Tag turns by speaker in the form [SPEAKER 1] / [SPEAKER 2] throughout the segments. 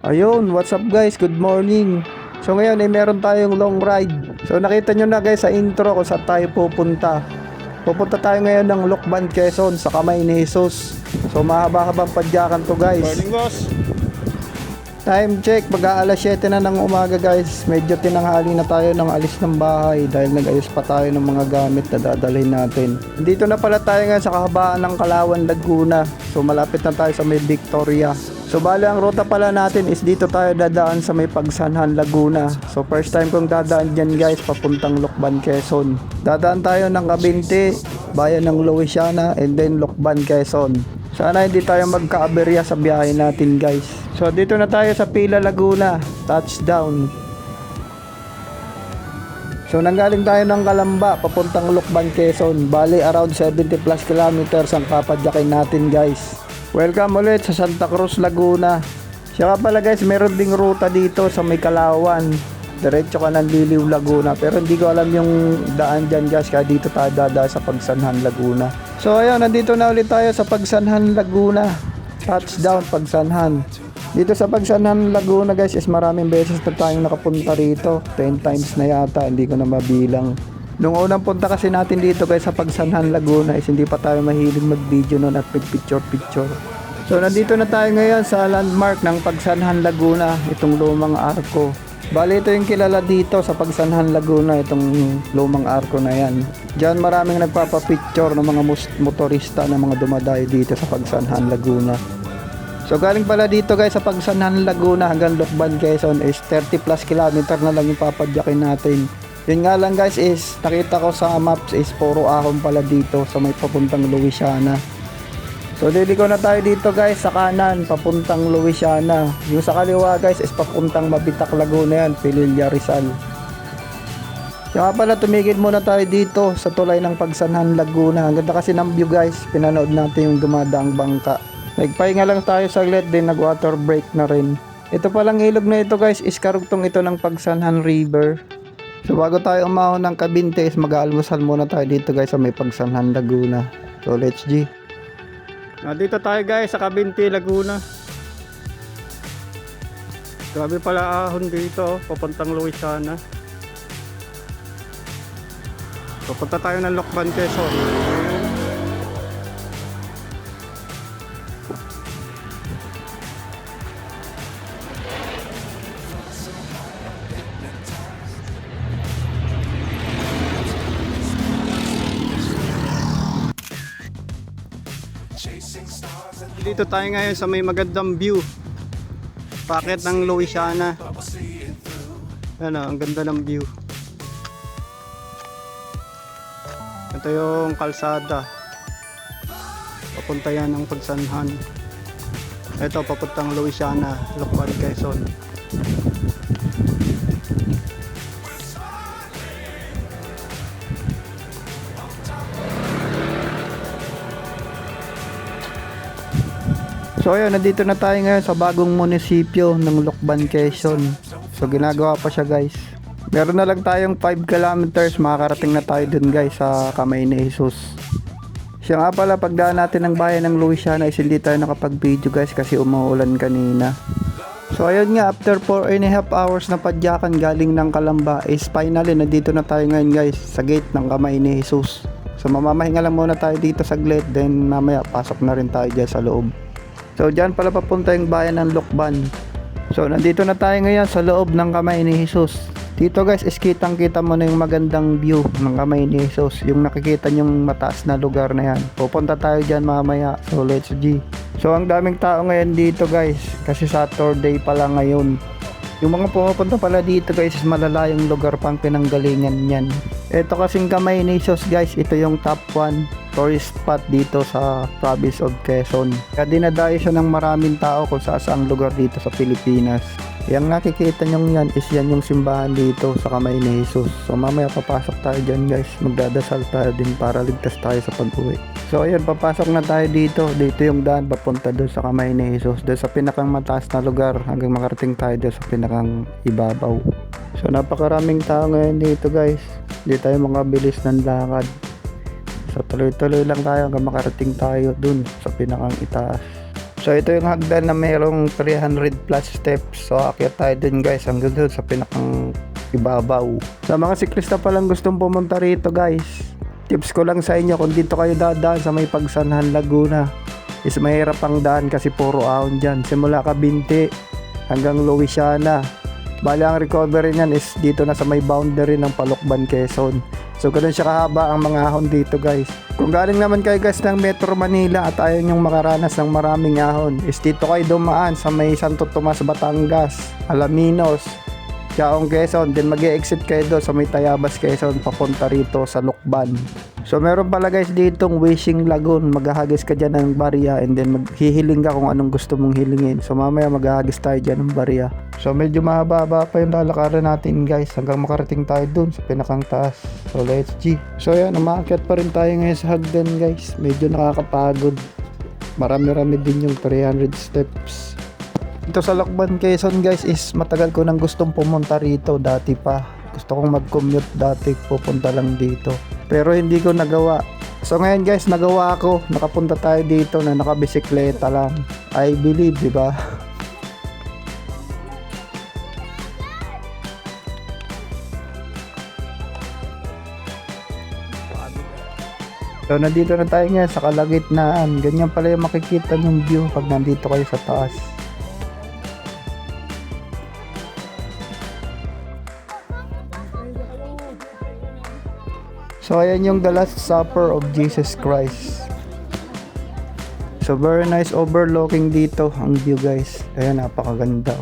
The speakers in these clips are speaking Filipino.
[SPEAKER 1] Ayun, what's up guys? Good morning. So ngayon ay meron tayong long ride. So nakita nyo na guys sa intro kung saan tayo pupunta. Pupunta tayo ngayon ng Lucban, Quezon sa kamay ni Jesus. So mahaba-habang padyakan to guys.
[SPEAKER 2] Morning, boss.
[SPEAKER 1] Time check, mag-aalas 7 na ng umaga guys. Medyo tinanghali na tayo ng alis ng bahay dahil nag-ayos pa tayo ng mga gamit na dadalhin natin. Dito na pala tayo ngayon sa kahabaan ng Kalawan, Laguna. So malapit na tayo sa may Victoria. So bali ang ruta pala natin is dito tayo dadaan sa may Pagsanhan, Laguna. So first time kong dadaan dyan guys, papuntang Lucban, Quezon. Dadaan tayo ng Cabinte, bayan ng Louisiana, and then Lucban, Quezon. Sana hindi tayo magkaaberya sa biyahe natin guys. So dito na tayo sa Pila, Laguna. Touchdown. So nanggaling tayo ng Calamba papuntang Lucban, Quezon. Bali around 70 plus kilometers ang papadyakin natin guys. Welcome ulit sa Santa Cruz, Laguna. Siya pala guys, meron ding ruta dito sa may Kalawan. Diretso ka ng Liliw, Laguna. Pero hindi ko alam yung daan dyan guys, kaya dito tayo dadaan sa Pagsanhan, Laguna. So ayun, nandito na ulit tayo sa Pagsanhan, Laguna. Touchdown, Pagsanhan. Dito sa Pagsanhan, Laguna guys is maraming beses na tayong nakapunta rito. 10 times na yata, hindi ko na mabilang. Nung unang punta kasi natin dito guys sa Pagsanhan, Laguna is hindi pa tayo mahilig mag-video noon at mag-picture. So nandito na tayo ngayon sa landmark ng Pagsanhan, Laguna, itong lumang arko. Bali ito yung kilala dito sa Pagsanhan, Laguna, itong lumang arko na yan. Diyan maraming nagpapapicture ng mga motorista na mga dumadayo dito sa Pagsanhan, Laguna. So galing pala dito guys sa Pagsanhan, Laguna hanggang Lucban, Quezon is 30 plus kilometer na lang yung papadyakin natin. Yun nga lang guys is nakita ko sa maps is puro ahon pala dito sa may papuntang Louisiana. So liliko na tayo dito guys sa kanan papuntang Louisiana. Yung sa kaliwa guys is papuntang Mabitak, Laguna yan, Pililla, Rizal. Kaya pala tumigil muna tayo dito sa tulay ng Pagsanhan, Laguna. Ang ganda kasi ng view guys, pinanood natin yung dumadaang bangka. Nagpahinga lang tayo saglit din, nag water break na rin. Ito palang ilog na ito guys is karugtong ito ng Pagsanhan River. So bago tayo umahon ng Cabinte is mag-aalmusal muna tayo dito guys sa may Pagsanhan, Laguna. So let's G. Dito tayo guys sa Cabinte, Laguna. Grabe pala ahon dito, papuntang Louisiana. Papunta tayo ng Lucban, Quezon. Dito tayo ngayon sa may magandang view. Packet ng Louisiana. Ano, ang ganda ng view. Ito yung kalsada. Papunta yan ng Pagsanhan. Ito papuntang Louisiana, Lucban, Quezon. So ayun, nandito na tayo ngayon sa bagong munisipyo ng Lucban, Quezon. So ginagawa pa siya guys. Meron na lang tayong 5 kilometers, makakarating na tayo dun guys sa kamay ni Jesus. Siya nga pala, pagdaan natin ng bayan ng Louisiana is hindi tayo nakapag-video guys kasi umuulan kanina. So ayun nga, after 4.5 hours na padyakan galing ng Calamba is finally nandito na tayo ngayon guys sa gate ng kamay ni Jesus. So mamamahinga lang muna tayo dito saglit, then mamaya pasok na rin tayo dyan sa loob. So dyan pala papunta yung bayan ng Lucban. So nandito na tayo ngayon sa loob ng kamay ni Jesus. Dito guys is kitang kita mo na yung magandang view ng kamay ni Jesus. Yung nakikita yung mataas na lugar na yan. Pupunta tayo dyan mamaya. So let's G. So ang daming tao ngayon dito guys, kasi Saturday pala ngayon. Yung mga pumupunta pala dito guys is malalayong lugar pang pinanggalingan yan. Ito kasing kamay ni Jesus guys, ito yung top 1 tourist spot dito sa province of Quezon. Kaya dinadayo siya ng maraming tao kung saang lugar dito sa Pilipinas. Yung nakikita nyo yan is yan yung simbahan dito sa kamay ni Jesus. So mamaya papasok tayo dyan guys, magdadasal tayo din para ligtas tayo sa pag-uwi. So ayun, papasok na tayo dito. Dito yung daan papunta doon sa kamay ni Jesus, doon sa pinakang mataas na lugar hanggang makarating tayo doon sa pinakang ibabaw. So napakaraming tao ngayon dito guys. Hindi tayo makabilis ng lakad. So tuloy-tuloy lang tayo hanggang makarating tayo dun sa pinakang itaas. So ito yung hagdan na mayroong 300 plus steps. So akyat tayo dun guys hanggang dun sa pinakang ibabaw. Sa mga siklista pa lang gustong pumunta rito guys, tips ko lang sa inyo, kung dito kayo dadaan sa may Pagsanhan, Laguna, is mahirap ang daan kasi puro ahon dyan. Simula Kabinti hanggang Louisiana. Bali ang recovery niyan is dito na sa may boundary ng Palukban, Quezon. So ganun siya kahaba ang mga ahon dito guys. Kung galing naman kayo guys ng Metro Manila at ayaw nyong makaranas ng maraming ahon, is dito kayo dumaan sa may Santo Tomas, Batangas, Alaminos, Chaong, Quezon. Then mag-e-exit kayo doon sa may Tayabas, Quezon, papunta rito sa Lukban. So meron pala guys ditong Wishing Lagoon. Maghahagis ka dyan ng barya and then maghihiling ka kung anong gusto mong hilingin. So mamaya maghahagis tayo dyan ng barya. So medyo mahaba pa yung lalakaran natin guys hanggang makarating tayo dun sa pinakang taas. So let's G. So yan, umaakyat pa rin tayo ngayon sa hagdan guys. Medyo nakakapagod. Marami-rami din yung 300 steps. Ito sa Lukban, Quezon guys is matagal ko nang gustong pumunta rito dati pa. Gusto kong mag-commute dati, pupunta lang dito. Pero hindi ko nagawa. So ngayon guys, nagawa ko. Nakapunta tayo dito na nakabisikleta lang. I believe, di ba? So nandito na tayo ngayon sa kalagitnaan. Ganyan pala yung makikita ng view pag nandito kayo sa taas. So ayan yung The Last Supper of Jesus Christ. So very nice overlooking dito ang view guys. Ayan, napakaganda.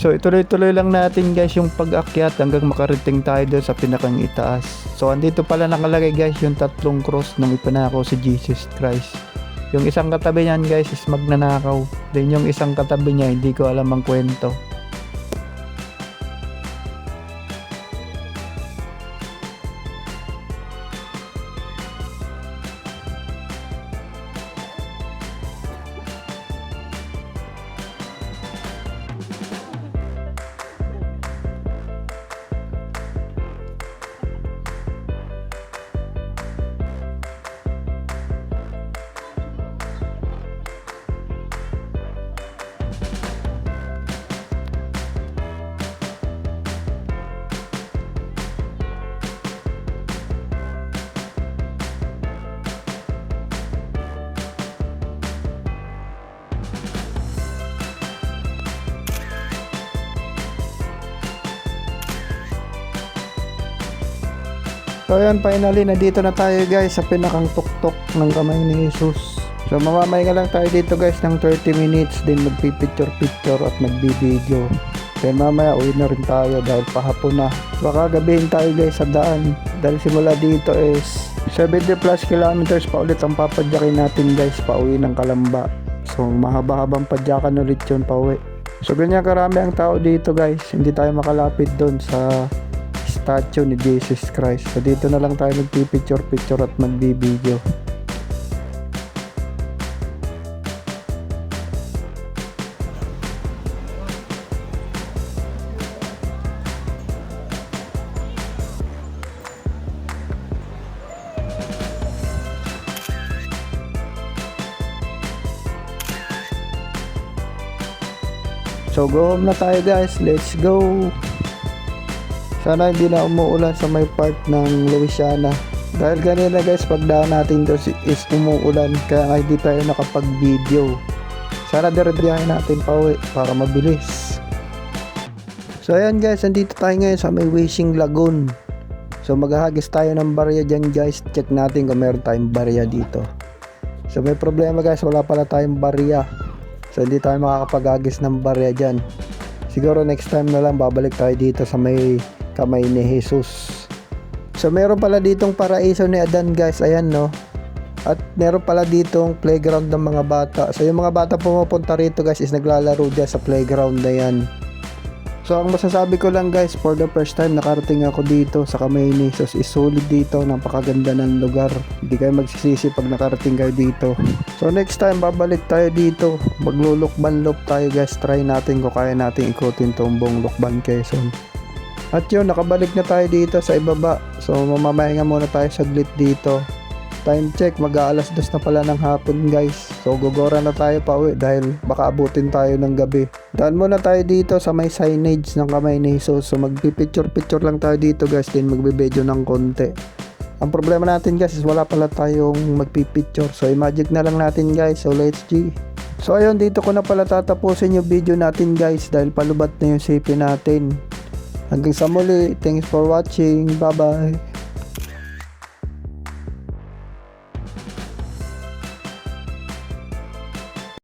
[SPEAKER 1] So ituloy-tuloy lang natin guys yung pag-akyat hanggang makarating tayo doon sa pinakang itaas. So andito pala nakalagay guys yung tatlong cross ng ipinako si Jesus Christ. Yung isang katabi niyan guys is magnanakaw. Then yung isang katabi niya hindi ko alam ang kwento. So ayan, finally nandito na tayo guys sa pinakang tuktok ng kamay ni Jesus. So mamamay nga lang tayo dito guys ng 30 minutes, din magpipicture at magbibideo. Then mamaya uwi na rin tayo dahil pahapon na. Baka gabihin tayo guys sa daan dahil simula dito is 70 plus kilometers pa ulit ang papadyakin natin guys pa uwi ng Kalamba. So mahaba-habang padyakan ulit yun pa uwi. So ganyan karami ang tao dito guys, hindi tayo makalapit doon sa statue ni Jesus Christ. So dito na lang tayo magpipicture at magbibideo. So go home na tayo guys, let's go. Sana hindi na umuulan sa may part ng Louisiana. Dahil kanina guys, pagdaan natin doon is umuulan kaya hindi tayo nakapag-video. Sana dire-diretso natin pa uwi para mabilis. So ayan guys, nandito tayo ngayon sa may Wishing Lagoon. So maghahagis tayo ng barya dyan guys. Check natin kung meron tayong barya dito. So may problema guys, wala pala tayong barya. So hindi tayo makakapag-hagis ng barya dyan. Siguro next time na lang babalik tayo dito sa may kamay ni Jesus. So meron pala ditong paraiso ni Adan guys, ayan no. At meron pala ditong playground ng mga bata. So yung mga bata pumupunta rito guys is naglalaro dyan sa playground na yan. So ang masasabi ko lang guys, for the first time nakarating ako dito sa Kamayni. So is solid dito, napakaganda ng lugar. Hindi kayo magsisisi pag nakarating kayo dito. So next time babalik tayo dito, maglulukban-loop tayo guys. Try natin kung kaya natin ikutin tong buong Lukban, Quezon. At yun, nakabalik na tayo dito sa ibaba. So mamamahinga muna tayo saglit dito. Time check, mag-aalas 2 na pala ng hapon guys. So gogora na tayo pa uwi dahil baka abutin tayo ng gabi. Daan muna tayo dito sa may signage ng Kamayni. So magpipicture-picture lang tayo dito guys. Then magbibideo ng konti. Ang problema natin guys is wala pala tayong magpipicture. So i-magic na lang natin guys. So let's G. So ayun, dito ko na pala tatapusin yung video natin guys. Dahil palubat na yung CP natin. Hanggang sa muli. Thanks for watching. Bye bye.